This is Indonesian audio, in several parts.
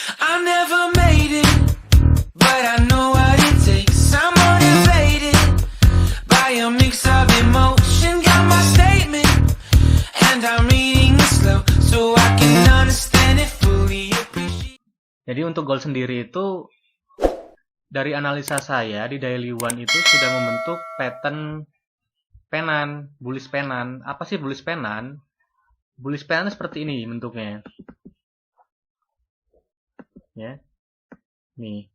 I never made it, but I know what it takes. I'm motivated by a mix of emotion. Got my statement, and I'm reading it slow so I can understand it fully. Appreciate. Jadi untuk goal sendiri itu dari analisa saya di Daily One itu sudah membentuk pattern penan, bullish penan. Apa sih bullish penan? Bullish penan seperti ini bentuknya. Ya. Nih.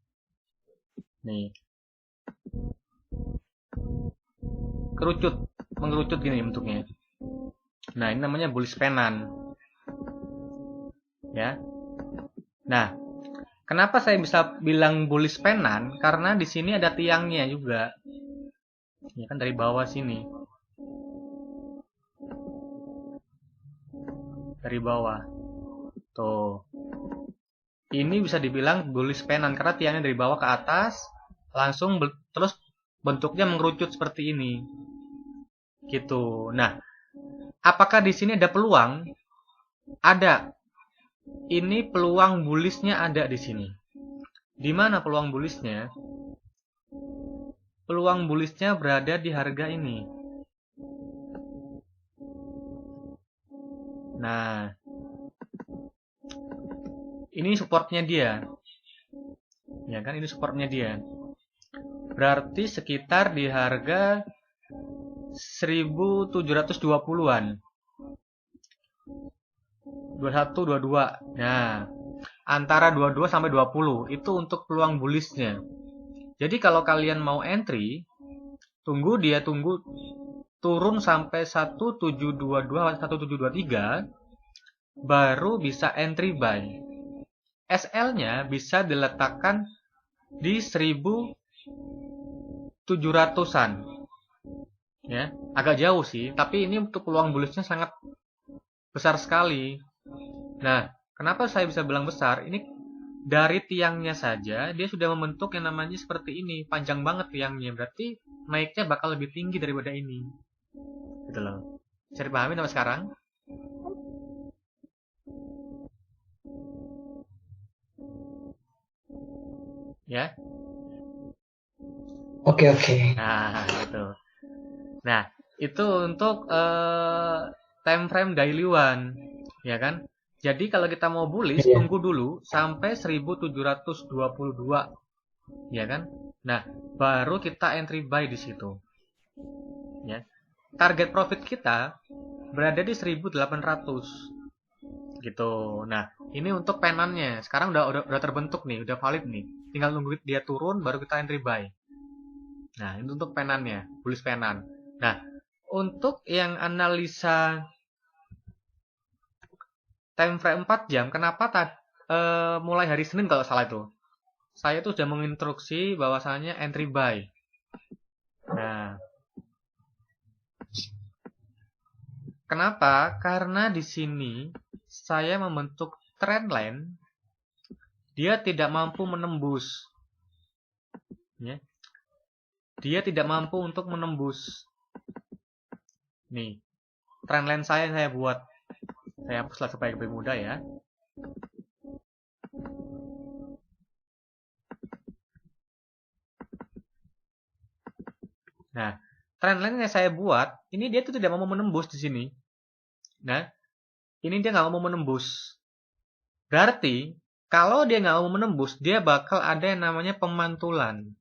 Kerucut, mengerucut gini bentuknya. Nah, ini namanya bullish penan. Ya. Nah, kenapa saya bisa bilang bullish penan? Karena di sini ada tiangnya juga. Ya kan dari bawah sini. Dari bawah. Tuh. Ini bisa dibilang bullish penan karena tiangnya dari bawah ke atas, langsung terus bentuknya mengerucut seperti ini. Gitu. Nah, apakah di sini ada peluang? Ada. Ini peluang bullishnya ada di sini. Di mana peluang bullishnya? Peluang bullishnya berada di harga ini. Nah, ini supportnya dia. Ya kan, ini supportnya dia. Berarti sekitar di harga 1720-an. 21, 22. Nah, antara 22 sampai 20 itu untuk peluang bullishnya. Jadi kalau kalian mau entry, tunggu turun sampai 1722, 1723 baru bisa entry buy. SL-nya bisa diletakkan di 1700-an. Ya, agak jauh sih, tapi ini untuk peluang bullishnya sangat besar sekali. Nah, kenapa saya bisa bilang besar? Ini dari tiangnya saja dia sudah membentuk yang namanya seperti ini, panjang banget tiangnya. Berarti naiknya bakal lebih tinggi daripada ini. Gitu loh. Bisa dipahami sampai sekarang? Ya. Oke. Nah, gitu. Nah, itu untuk time frame daily one, ya kan? Jadi kalau kita mau bullish, Iya. tunggu dulu sampai 1722, ya kan? Nah, baru kita entry buy di situ. Ya. Target profit kita berada di 1800. Gitu. Nah, ini untuk penannya. Sekarang udah terbentuk nih, udah valid nih. Tinggal nunggu dia turun baru kita entry buy. Nah, ini untuk penannya, bullish penan. Nah, untuk yang analisa time frame 4 jam, kenapa mulai hari Senin kalau salah itu? Saya tuh sudah menginstruksi bahwasanya entry buy. Nah, kenapa? Karena di sini saya membentuk trendline, dia tidak mampu menembus. Ya. Dia tidak mampu untuk menembus. Nih, trendline saya buat. Saya hapuslah supaya lebih mudah ya. Nah, trendline yang saya buat, ini dia tuh tidak mau menembus di sini. Nah, ini dia nggak mau menembus. Berarti, kalau dia nggak mau menembus, dia bakal ada yang namanya pemantulan.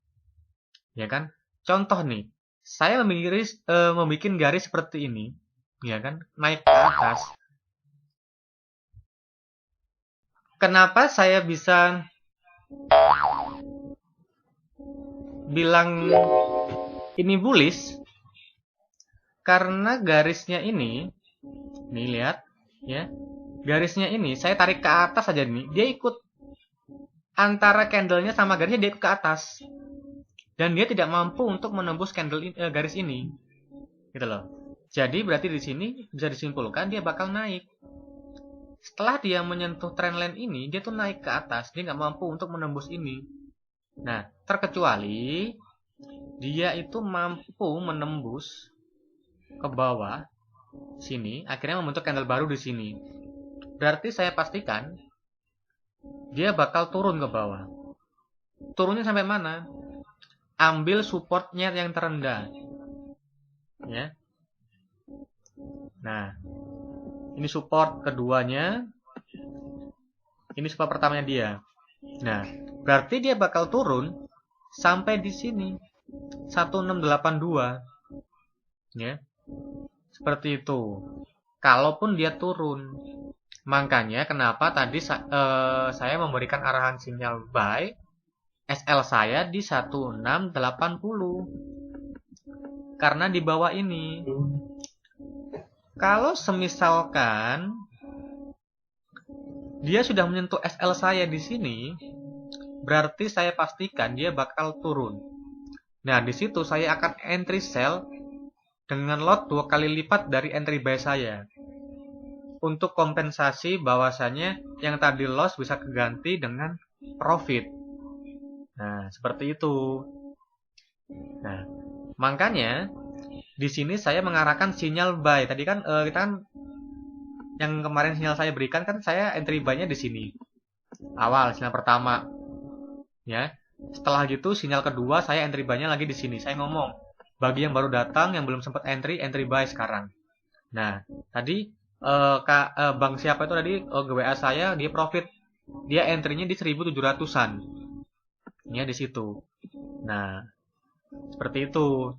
Ya kan? Contoh nih, saya membuat garis seperti ini. Ya kan? Naik ke atas. Kenapa saya bisa bilang ini bullish? Karena garisnya ini, nih lihat, ya, garisnya ini saya tarik ke atas aja nih, dia ikut antara candlenya sama garisnya, dia ikut ke atas, dan dia tidak mampu untuk menembus garis ini, gitu loh. Jadi berarti di sini bisa disimpulkan dia bakal naik. Setelah dia menyentuh trendline ini, dia tuh naik ke atas, dia nggak mampu untuk menembus ini. Nah, terkecuali dia itu mampu menembus ke bawah sini, akhirnya membentuk candle baru di sini. Berarti saya pastikan dia bakal turun ke bawah. Turunnya sampai mana? Ambil supportnya yang terendah. Ya. Nah, ini support keduanya. Ini support pertamanya dia. Nah, berarti dia bakal turun sampai di sini. 1682. Ya. Seperti itu. Kalaupun dia turun. Makanya kenapa tadi saya memberikan arahan sinyal buy SL saya di 1680. Karena di bawah ini. Kalau semisalkan dia sudah menyentuh SL saya di sini, berarti saya pastikan dia bakal turun. Nah, di situ saya akan entry sell dengan lot 2 kali lipat dari entry buy saya. Untuk kompensasi bahwasanya yang tadi loss bisa keganti dengan profit. Nah, seperti itu. Nah, makanya di sini saya mengarahkan sinyal buy. Tadi kan kita kan yang kemarin sinyal saya berikan kan saya entry buy-nya di sini. Awal sinyal pertama. Ya. Setelah gitu sinyal kedua saya entry buy-nya lagi di sini. Saya ngomong, bagi yang baru datang yang belum sempat entry buy sekarang. Nah, tadi bang siapa itu tadi WA saya dia profit. Dia entry-nya di 1700-an. Ya di situ. Nah, seperti itu.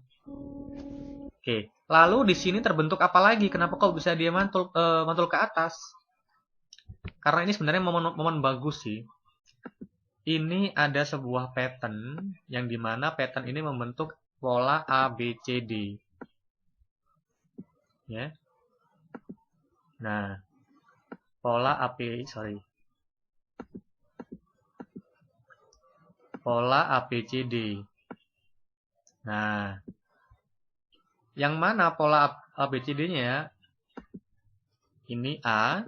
Oke, lalu di sini terbentuk apa lagi? Kenapa kok bisa dia mantul ke atas? Karena ini sebenarnya momen bagus sih. Ini ada sebuah pattern yang dimana pattern ini membentuk pola ABCD. Ya. Nah, pola ABCD. Nah, yang mana pola ABCD-nya? Ini A.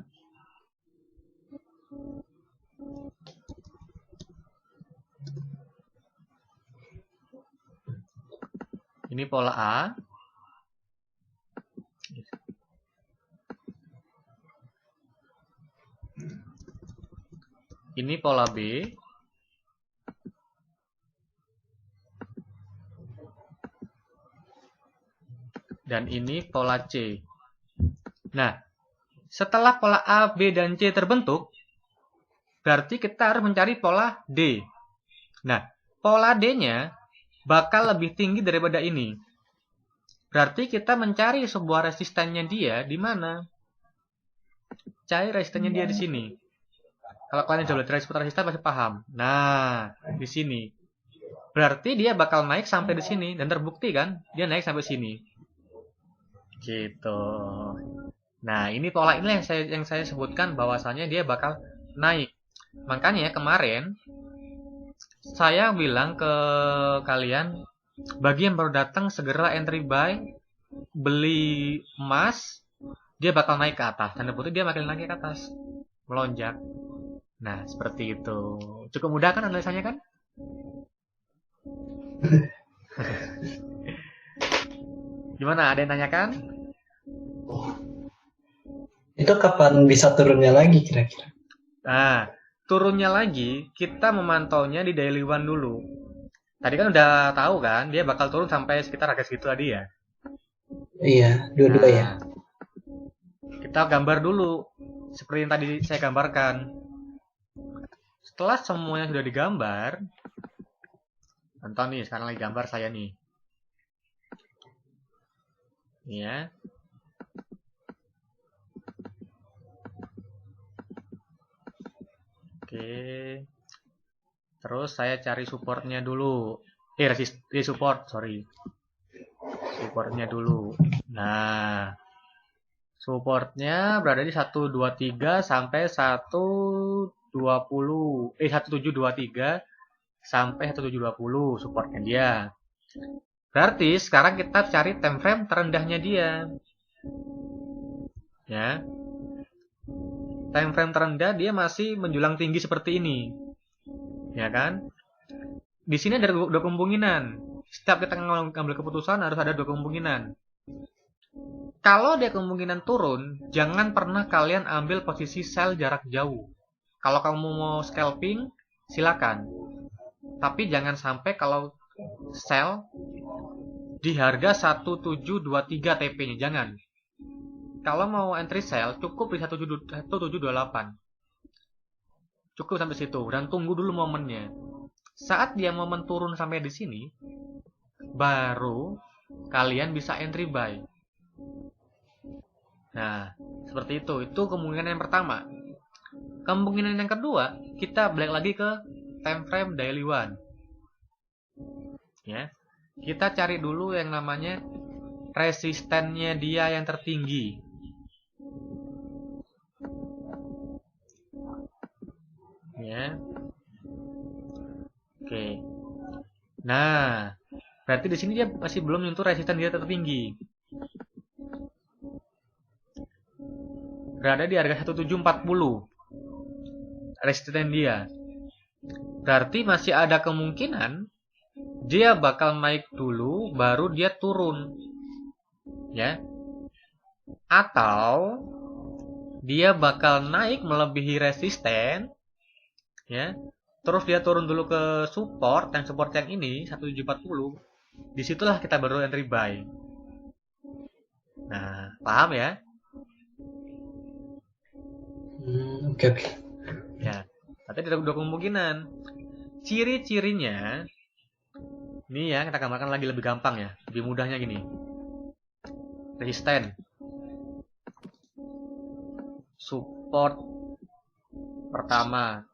Ini pola A. Ini pola B. Dan ini pola C. Nah, setelah pola A, B, dan C terbentuk, berarti kita harus mencari pola D. Nah, pola D-nya bakal lebih tinggi daripada ini. Berarti kita mencari sebuah resistannya dia di mana? Cari resistannya dia di sini. Kalau kalian coba lihat seputar resistan pasti paham. Nah, di sini. Berarti dia bakal naik sampai di sini dan terbukti kan? Dia naik sampai sini. Gitu. Nah, ini pola ini yang saya sebutkan bahwasanya dia bakal naik. Makanya kemarin saya bilang ke kalian, bagi yang baru datang segera entry buy, beli emas, dia bakal naik ke atas. Tanda putih dia makin naik ke atas, melonjak. Nah, seperti itu. Cukup mudah kan analisanya kan? Gimana? Ada yang tanyakan? Itu kapan bisa turunnya lagi kira-kira? Nah, turunnya lagi kita memantaunya di daily one dulu. Tadi kan udah tahu kan, dia bakal turun sampai sekitar harga segitu tadi ya. Iya, dua-dua ya. Kita gambar dulu seperti yang tadi saya gambarkan. Setelah semuanya sudah digambar, nonton nih, sekarang lagi gambar saya nih. Ya. Oke. Terus saya cari supportnya dulu. Supportnya dulu. Nah, supportnya berada di 123 sampai 1723 sampai 1720 supportnya dia. Berarti sekarang kita cari time frame terendahnya dia. Ya. Time frame terendah dia masih menjulang tinggi seperti ini. Ya kan? Di sini ada dua kemungkinan. Setiap kita ngambil keputusan harus ada dua kemungkinan. Kalau dia kemungkinan turun, jangan pernah kalian ambil posisi sell jarak jauh. Kalau kamu mau scalping, silakan. Tapi jangan sampai kalau sell di harga 1723 TP-nya, jangan. Kalau mau entry sell cukup di 1728. Cukup sampai situ dan tunggu dulu momennya. Saat dia momen turun sampai di sini, baru kalian bisa entry buy. Nah, seperti itu. Itu kemungkinan yang pertama. Kemungkinan yang kedua, kita balik lagi ke time frame daily one. Ya. Kita cari dulu yang namanya resistennya dia yang tertinggi. Ya. Oke. Nah, berarti di sini dia masih belum menyentuh resisten dia tertinggi. Berada di harga 1740. Resisten dia. Berarti masih ada kemungkinan dia bakal naik dulu baru dia turun. Ya. Atau dia bakal naik melebihi resisten, ya. Terus dia turun dulu ke support, yang support yang ini 1740. Disitulah kita baru entry buy. Nah, paham ya? Oke. Ya, berarti ada dua kemungkinan. Ciri-cirinya, ini ya kita gambarkan lagi lebih gampang ya, lebih mudahnya gini. Resisten, support pertama,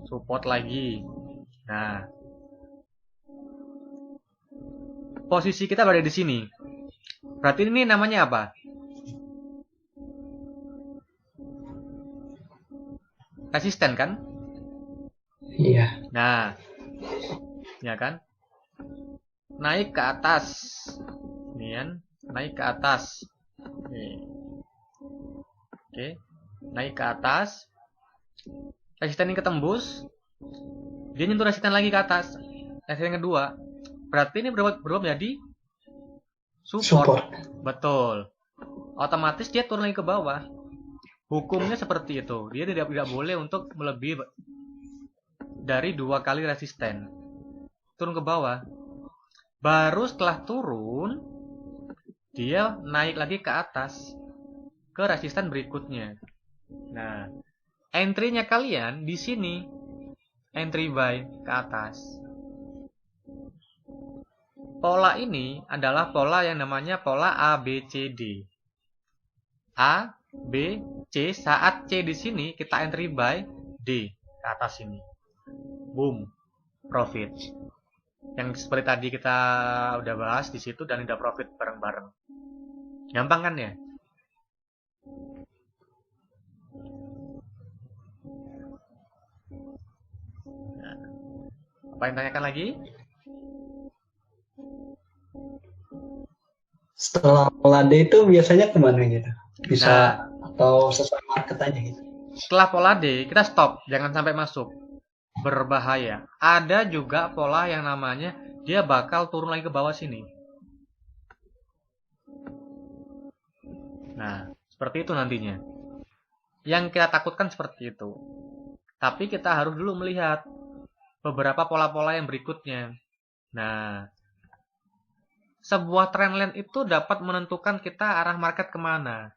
support lagi. Nah, posisi kita berada di sini. Berarti ini namanya apa? Resisten kan? Iya. Nah, ya kan? Naik ke atas. Ini kan, naik ke atas. Oke. Naik ke atas. Resisten ini ketembus. Dia nyentuh resisten lagi ke atas. Resisten kedua. Berarti ini berubah menjadi support. Betul. Otomatis dia turun lagi ke bawah. Hukumnya seperti itu. Dia tidak boleh untuk melebihi dari 2 kali resisten. Turun ke bawah. Baru setelah turun, dia naik lagi ke atas. Ke resisten berikutnya. Nah, entry-nya kalian di sini. Entry buy ke atas. Pola ini adalah pola yang namanya pola ABCD. A, B, C. Saat C di sini kita entry buy D ke atas ini. Boom, profit. Yang seperti tadi kita udah bahas di situ dan udah profit bareng-bareng. Gampang kan ya? Nah, apa yang tanyakan lagi? Setelah pola D itu biasanya kemana gitu? Bisa atau sesuai market aja gitu? Setelah pola D, kita stop. Jangan sampai masuk. Berbahaya. Ada juga pola yang namanya dia bakal turun lagi ke bawah sini. Nah, seperti itu nantinya. Yang kita takutkan seperti itu. Tapi kita harus dulu melihat beberapa pola-pola yang berikutnya. Nah, sebuah trendline itu dapat menentukan kita arah market kemana.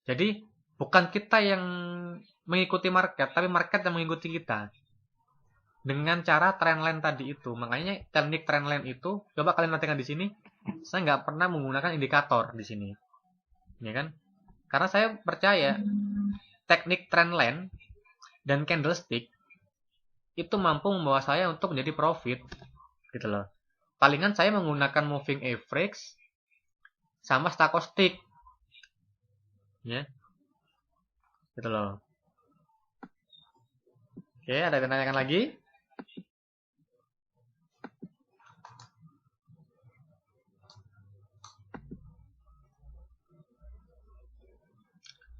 Jadi, bukan kita yang mengikuti market, tapi market yang mengikuti kita. Dengan cara trendline tadi itu. Makanya teknik trendline itu, coba kalian perhatikan di sini, saya nggak pernah menggunakan indikator di sini. Ya kan? Karena saya percaya teknik trendline dan candlestick itu mampu membawa saya untuk menjadi profit. Gitu loh. Palingan saya menggunakan moving average sama stochastic. Ya. Gitu loh. Oke, ada yang tanyakan lagi?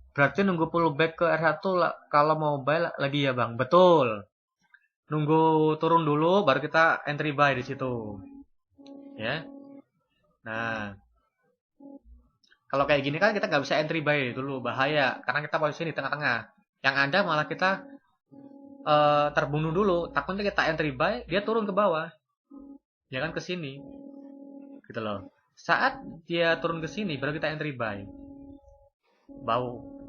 Berarti nunggu pullback ke R1 kalau mau buy lagi ya Bang? Betul. Nunggu turun dulu baru kita entry buy di situ. Ya. Nah. Kalau kayak gini kan kita nggak bisa entry buy dulu, bahaya. Karena kita posisi di tengah-tengah. Yang ada malah kita terbunuh dulu. Takutnya kita entry buy, dia turun ke bawah. Ya kan ke sini. Gitu loh. Saat dia turun ke sini, baru kita entry buy.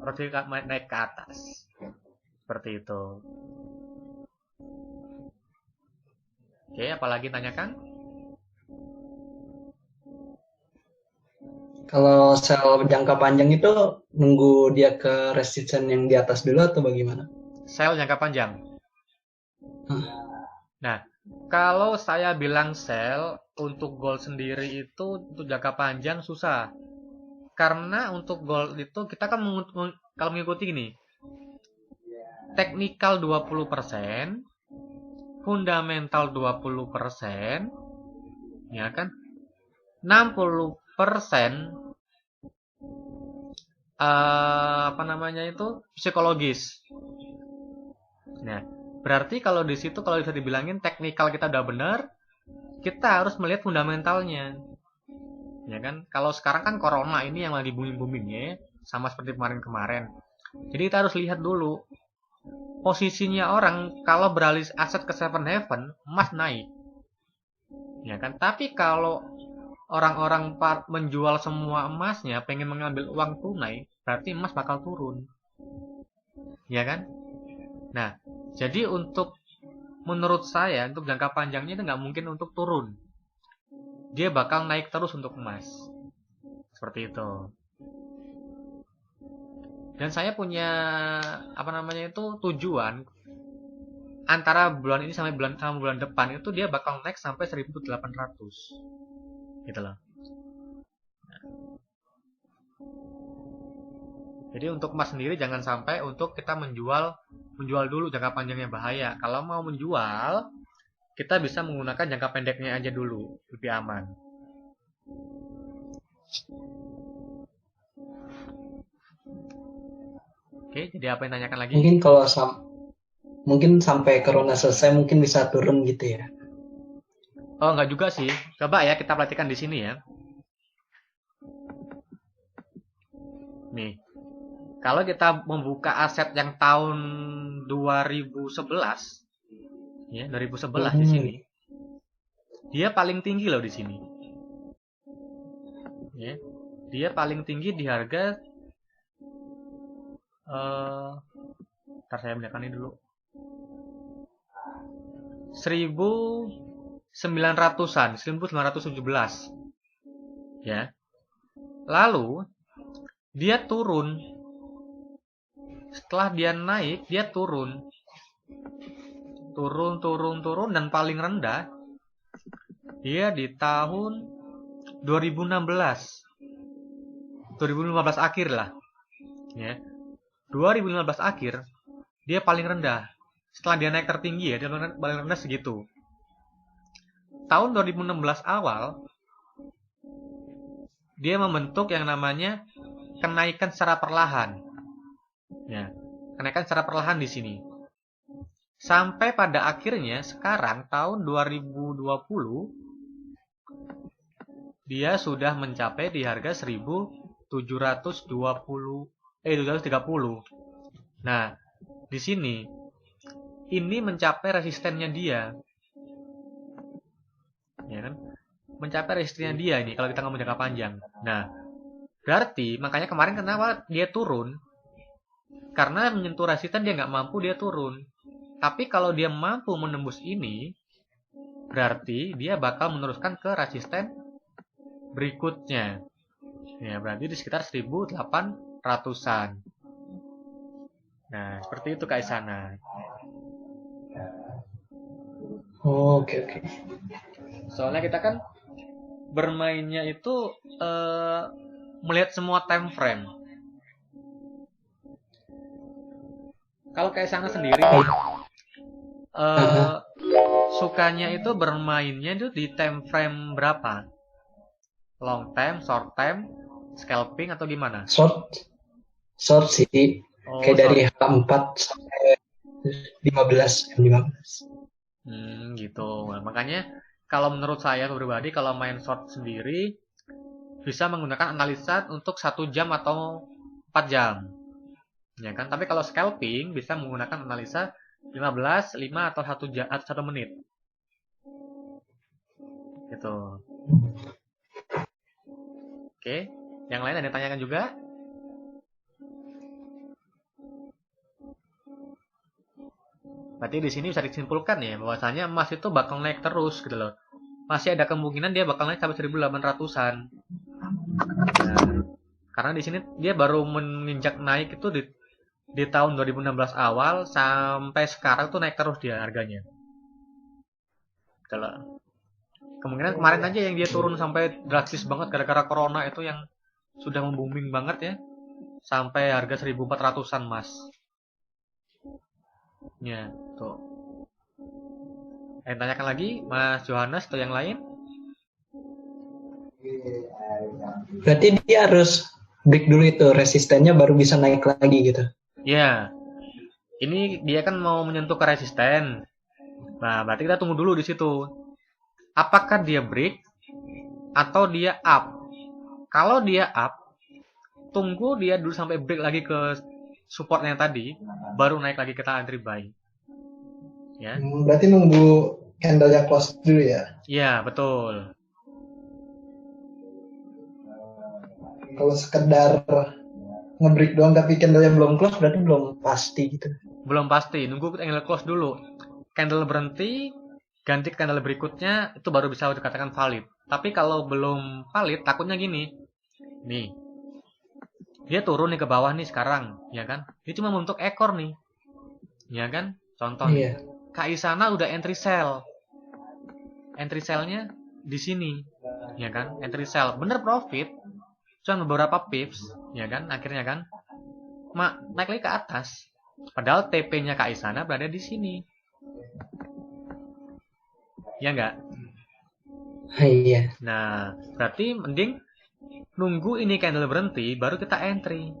Roti naik ke atas. Seperti itu. Oke, apalagi tanyakan? Kalau sel jangka panjang itu nunggu dia ke resistance yang di atas dulu atau bagaimana? Sel jangka panjang. Hah. Nah, kalau saya bilang sel untuk gold sendiri itu untuk jangka panjang susah. Karena untuk gold itu kita kan kalau mengikuti gini. Technical 20%, fundamental 20%, ya kan? 60% psikologis. Nah, berarti kalau di situ kalau bisa dibilangin teknikal kita udah benar, kita harus melihat fundamentalnya. Ya kan? Kalau sekarang kan corona ini yang lagi booming-boomingnya, sama seperti kemarin-kemarin. Jadi kita harus lihat dulu posisinya orang kalau beralih aset ke Seven Heaven, emas naik. Ya kan? Tapi kalau orang-orang menjual semua emasnya, pengen mengambil uang tunai, berarti emas bakal turun. Ya kan? Nah, jadi menurut saya, untuk jangka panjangnya itu nggak mungkin untuk turun. Dia bakal naik terus untuk emas. Seperti itu. Dan saya punya tujuan antara bulan ini sampai bulan depan itu dia bakal naik sampai 1.800. Gitu loh. Jadi untuk emas sendiri jangan sampai untuk kita menjual dulu, jangka panjangnya bahaya. Kalau mau menjual, kita bisa menggunakan jangka pendeknya aja dulu, lebih aman. Oke, jadi apa yang tanyakan lagi? Mungkin kalau mungkin sampai corona selesai mungkin bisa turun gitu ya. Oh, enggak juga sih. Coba ya kita perhatikan di sini ya. Nih. Kalau kita membuka aset yang tahun 2011, ya 2011 di sini, dia paling tinggi loh di sini. Ya, dia paling tinggi di harga. Ntar saya bedakan ini dulu. 1.900-an, 1.917. Ya. Lalu dia turun. Setelah dia naik, dia turun. Turun dan paling rendah dia di tahun 2016. 2015 akhir lah. Ya. 2015 akhir dia paling rendah. Setelah dia naik tertinggi ya, dia paling rendah segitu. Tahun 2016 awal dia membentuk yang namanya kenaikan secara perlahan. Ya, kenaikan secara perlahan di sini. Sampai pada akhirnya sekarang tahun 2020 dia sudah mencapai di harga 730. Nah, di sini ini mencapai resistennya dia. Ya kan? Mencapai resistennya dia ini kalau kita ngomong jangka panjang. Nah, berarti makanya kemarin kenapa dia turun? Karena menyentuh resisten dia nggak mampu, dia turun. Tapi kalau dia mampu menembus ini, berarti dia bakal meneruskan ke resisten berikutnya. Ya, berarti di sekitar 1.800-an. Nah, seperti itu Kak Isana. Oke. Soalnya kita kan bermainnya itu melihat semua time frame. Kalau Kak Isana sendiri sukanya itu bermainnya itu di time frame berapa? Long time, short time, scalping atau gimana? Short sih. Kayak dari H4 sampai 15. Gitu. Nah, makanya kalau menurut saya pribadi kalau main short sendiri bisa menggunakan analisa untuk 1 jam atau 4 jam. Ya kan? Tapi kalau scalping bisa menggunakan analisa 15, 5 atau 1 jam atau 1 menit. Gitu. Oke, yang lain ada yang tanyakan juga? Berarti di sini bisa disimpulkan ya bahwasanya emas itu bakal naik terus gitu loh. Masih ada kemungkinan dia bakal naik sampai 1800-an. Nah, karena di sini dia baru menginjak naik itu di tahun 2016 awal sampai sekarang tuh naik terus dia harganya. Gitu loh. Kemungkinan kemarin aja yang dia turun sampai drastis banget gara-gara corona itu yang sudah membooming banget ya. Sampai harga 1400-an Mas. Ya, tuh. Tanyakan lagi Mas Johannes atau yang lain? Berarti dia harus break dulu itu resistennya baru bisa naik lagi gitu. Ya. Ini dia kan mau menyentuh ke resisten. Nah, berarti kita tunggu dulu di situ. Apakah dia break atau dia up? Kalau dia up, tunggu dia dulu sampai break lagi ke support yang tadi, baru naik lagi kita entry buy. Ya. Berarti nunggu candle-nya close dulu ya? Iya, betul. Kalau sekedar nge-break doang tapi candle-nya belum close berarti belum pasti gitu. Belum pasti, nunggu candle close dulu. Candle berhenti, ganti candle berikutnya, itu baru bisa dikatakan valid. Tapi kalau belum valid, takutnya gini. Nih, dia turun nih ke bawah nih sekarang, ya kan? Ini cuma bentuk ekor nih, ya kan? Contoh nih, Kaisana udah entry sell, nya di sini, ya kan? Entry sell, bener profit, cuma beberapa pips, ya kan? Akhirnya kan, naik lagi ke atas. Padahal TP-nya Kaisana berada di sini, ya nggak? Iya. Nah, berarti mending nunggu ini candle berhenti, baru kita entry.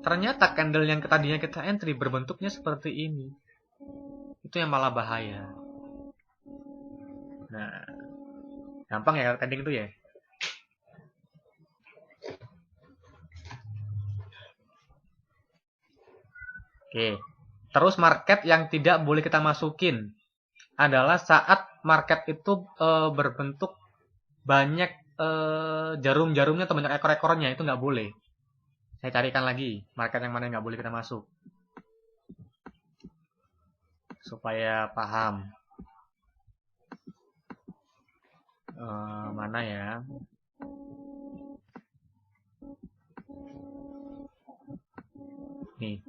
Ternyata candle yang tadinya kita entry berbentuknya seperti ini. Itu yang malah bahaya. Nah, gampang ya trading itu ya. Oke. Terus market yang tidak boleh kita masukin adalah saat market itu berbentuk banyak jarum-jarumnya atau banyak ekor-ekornya, itu nggak boleh. Saya carikan lagi market yang mana yang nggak boleh kita masuk supaya paham. Mana ya? Nih,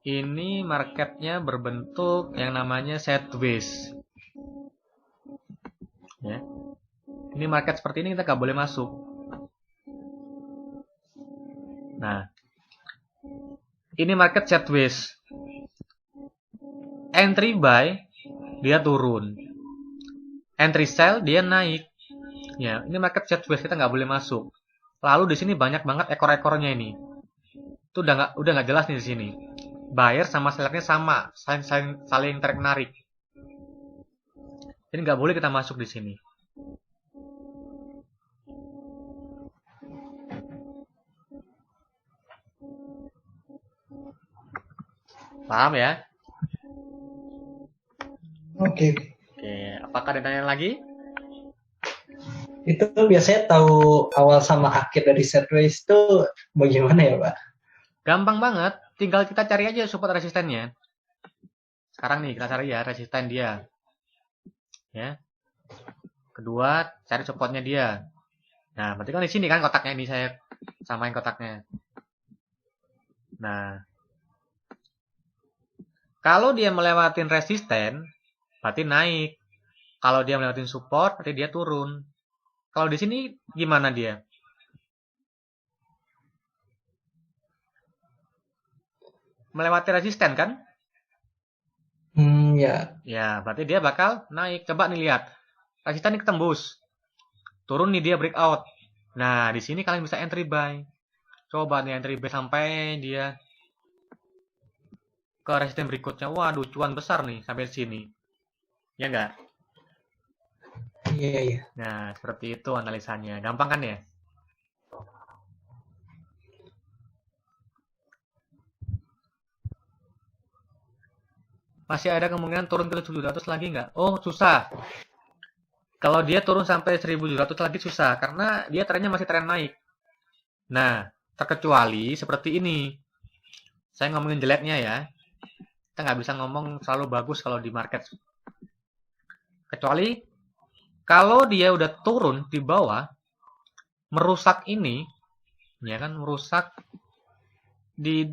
ini marketnya berbentuk yang namanya sideways. Ya. Ini market seperti ini kita nggak boleh masuk. Nah, ini market sideways. Entry buy dia turun, entry sell dia naik. Ya, ini market sideways kita nggak boleh masuk. Lalu di sini banyak banget ekor-ekornya ini. Itu udah nggak jelas nih di sini. Buyer sama sellernya sama, saling tarik menarik. Jadi nggak boleh kita masuk di sini. Paham ya? Oke. Oke, apakah ada pertanyaan lagi? Itu biasanya tahu awal sama akhir dari sideways itu bagaimana ya, Pak? Gampang banget, tinggal kita cari aja support resistennya. Sekarang nih kita cari ya resisten dia. Ya. Kedua, cari supportnya dia. Nah, berarti kan di sini kan kotaknya ini saya samain kotaknya. Nah, kalau dia melewatin resisten, berarti naik. Kalau dia melewatin support, berarti dia turun. Kalau di sini gimana dia? Melewati resisten kan? Ya. Ya, berarti dia bakal naik. Coba nih lihat. Resisten ini ketembus. Turun nih dia breakout. Nah, di sini kalian bisa entry buy. Coba nih entry buy sampai dia ke resisten berikutnya. Waduh, cuan besar nih sampai sini. Ya enggak? Iya. Nah, seperti itu analisanya. Gampang kan ya? masih ada kemungkinan turun ke 700 lagi nggak? Oh, susah. Kalau dia turun sampai 1700 lagi susah, karena dia trennya masih tren naik. Nah, terkecuali seperti ini. Saya ngomongin jeleknya ya. Kita nggak bisa ngomong selalu bagus kalau di market. Kecuali kalau dia udah turun di bawah, merusak ini, ya kan, merusak di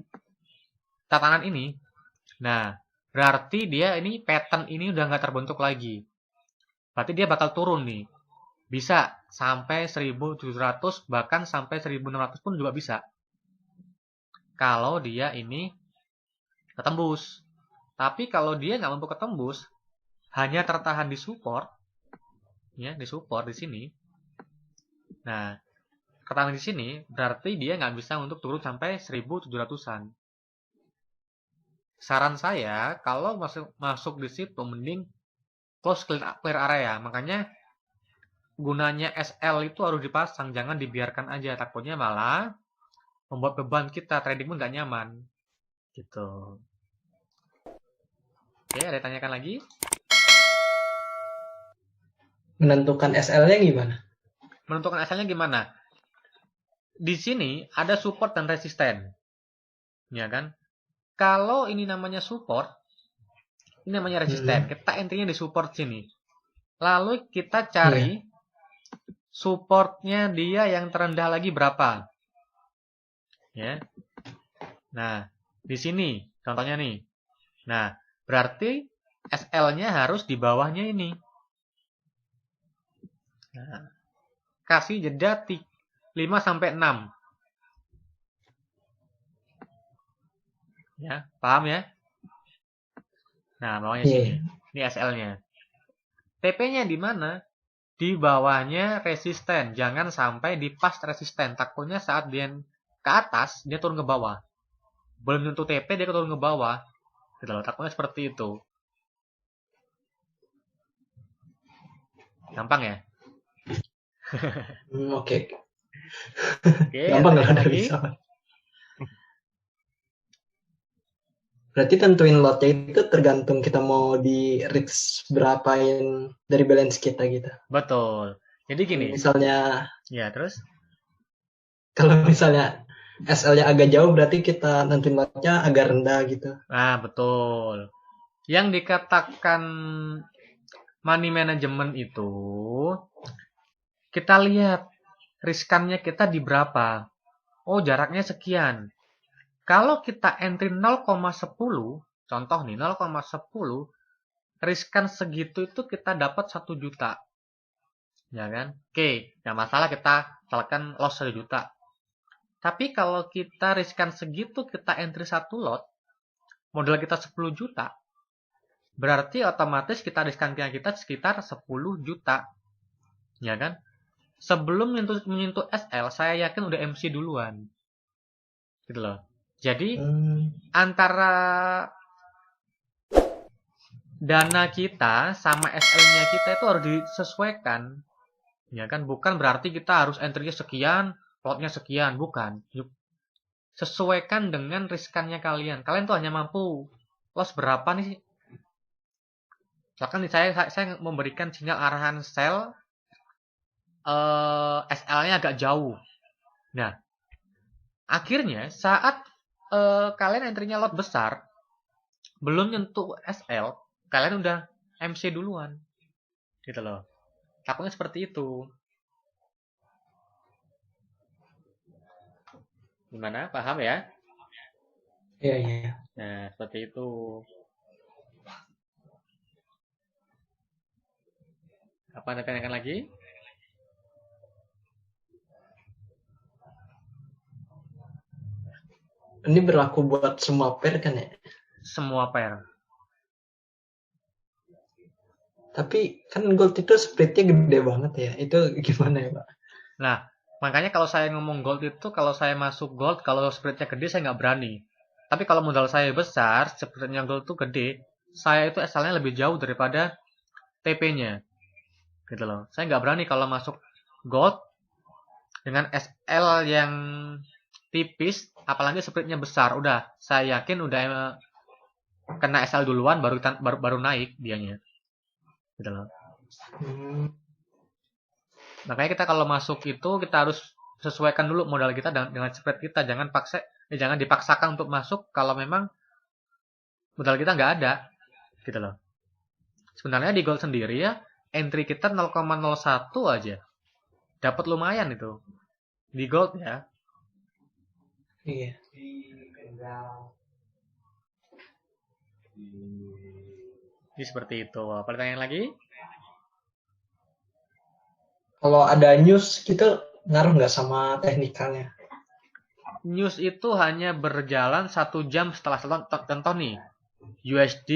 tatanan ini. Nah, berarti dia ini pattern ini udah nggak terbentuk lagi. Berarti dia bakal turun nih. Bisa sampai 1700, bahkan sampai 1600 pun juga bisa. Kalau dia ini ketembus. Tapi kalau dia nggak mampu ketembus, hanya tertahan di support, ya, di support di sini. Nah, tertahan di sini berarti dia nggak bisa untuk turun sampai 1700-an. Saran saya, kalau masuk di situ, mending close clear area. Makanya gunanya SL itu harus dipasang, jangan dibiarkan aja. Takutnya malah membuat beban kita, trading pun nggak nyaman. Gitu. Oke, ada yang tanyakan lagi? Menentukan SL-nya gimana? Menentukan SL-nya gimana? Di sini ada support dan resisten. Ya kan? Kalau ini namanya support, ini namanya resisten. Kita entry-nya di support sini. Lalu kita cari supportnya dia yang terendah lagi berapa. Ya. Nah, di sini contohnya nih. Nah, berarti SL-nya harus di bawahnya ini. Nah, kasih jeda 5 sampai 6. Ya, paham ya? Nah, bawahnya sini. Ini SL-nya. TP-nya di mana? Di bawahnya resisten. Jangan sampai di pas resisten. Takutnya saat dia ke atas, dia turun ke bawah. Belum tentu TP, dia turun ke bawah. Gitu loh. Takutnya seperti itu. Gampang ya? Oke. Oke, Gampang kalau ada lagi. bisa. Berarti tentuin lotnya itu tergantung kita mau di risk berapain dari balance kita gitu. Betul. Jadi gini. Misalnya, Ya, terus? kalau misalnya SL-nya agak jauh, berarti kita tentuin lotnya agak rendah gitu. Nah, betul. Yang dikatakan money management itu, kita lihat riskannya kita di berapa. Oh, jaraknya sekian. Kalau kita entry 0,10, contoh nih 0,10, riskan segitu itu kita dapat 1 juta. Ya kan? Oke, nggak masalah kita misalkan loss 1 juta. Tapi kalau kita riskan segitu, kita entry 1 lot, modal kita 10 juta, berarti otomatis kita riskannya kita sekitar 10 juta. Ya kan? Sebelum menyentuh SL, saya yakin udah MC duluan. Gitu loh. Jadi, antara dana kita sama SL-nya kita itu harus disesuaikan. Ya kan? Bukan berarti kita harus entry-nya sekian, lotnya sekian. Bukan. Sesuaikan dengan riskannya kalian. Kalian tuh hanya mampu loss berapa nih? Misalkan saya memberikan sinyal arahan sell, SL-nya agak jauh. Nah, akhirnya saat kalian entry-nya lot besar, belum nyentuh SL, kalian udah MC duluan. Gitu loh. Takutnya seperti itu. Gimana? Paham ya? Iya, iya. Nah, seperti itu. Apa ada tanyakan lagi? Ini berlaku buat semua pair kan ya? Semua pair. Tapi kan gold itu splitnya gede banget ya. Itu gimana ya, Pak? Nah, makanya kalau saya ngomong gold itu, kalau saya masuk gold, kalau spreadnya gede, saya nggak berani. Tapi kalau modal saya besar, spreadnya gold itu gede, saya itu SL-nya lebih jauh daripada TP-nya. Gitu loh. Saya nggak berani kalau masuk gold dengan SL yang tipis, apalagi spreadnya besar. Udah, saya yakin udah kena SL duluan baru naik dianya. Gitu loh. Makanya kita kalau masuk itu kita harus sesuaikan dulu modal kita dengan spread kita. Jangan dipaksakan untuk masuk kalau memang modal kita nggak ada. Gitu loh. Sebenarnya di gold sendiri ya, entry kita 0,01 aja. Dapat lumayan itu. Di gold ya. Iya. Jadi seperti itu. Apa pertanyaan lagi? Kalau ada news kita ngaruh nggak sama teknikalnya? News itu hanya berjalan 1 jam setelah contoh nih. USD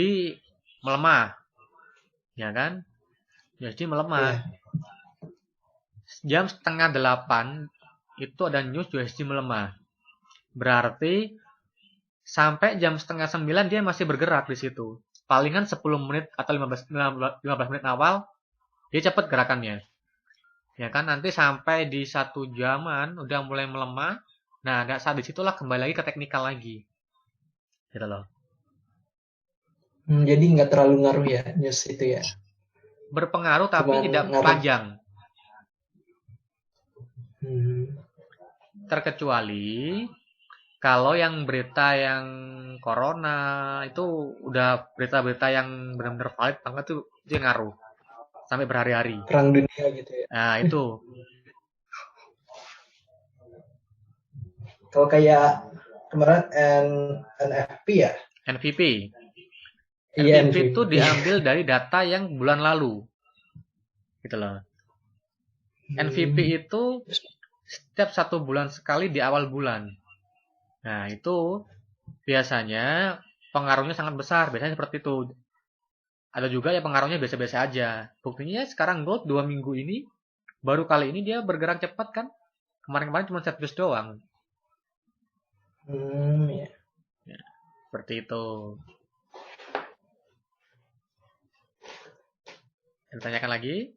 melemah. Ya kan? USD melemah. Jam 7:30 itu ada news USD melemah. Berarti sampai jam 8:30 dia masih bergerak di situ. Palingan 10 menit atau 15 menit awal dia cepat gerakannya. Ya kan, nanti sampai di 1 jaman udah mulai melemah. Nah, saat disitulah kembali lagi ke teknikal lagi. Gitu loh. Jadi nggak terlalu ngaruh ya news itu ya? Berpengaruh tapi Cuman tidak ngaruh. panjang. Terkecuali kalau yang berita yang corona itu udah berita-berita yang benar-benar valid banget tuh dia ngaruh sampai berhari-hari. Perang dunia gitu ya? Nah itu. Kalau kayak kemarin NFP ya? NVP. Iya, NVP itu diambil dari data yang bulan lalu. Gitu loh. NVP itu setiap 1 bulan sekali di awal bulan. Nah, itu biasanya pengaruhnya sangat besar. Biasanya seperti itu. Ada juga yang pengaruhnya biasa-biasa aja. Buktinya sekarang gold 2 minggu ini, baru kali ini dia bergerak cepat kan. Kemarin-kemarin cuma set doang. Ya. Ya, seperti itu. Ditanyakan lagi?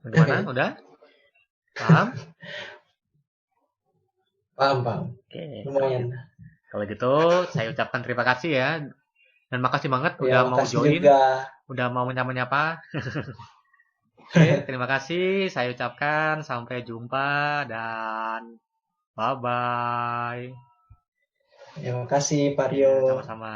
Bagaimana? Udah? Paham? Paham. Oke. Lumayan. Kalau gitu, saya ucapkan terima kasih ya. Dan makasih banget Ya, udah mau makasih join. juga. Udah mau menyapa-nyapa. Oke, terima kasih. Saya ucapkan sampai jumpa dan bye-bye. Ya, makasih Pak Rio. Sama-sama.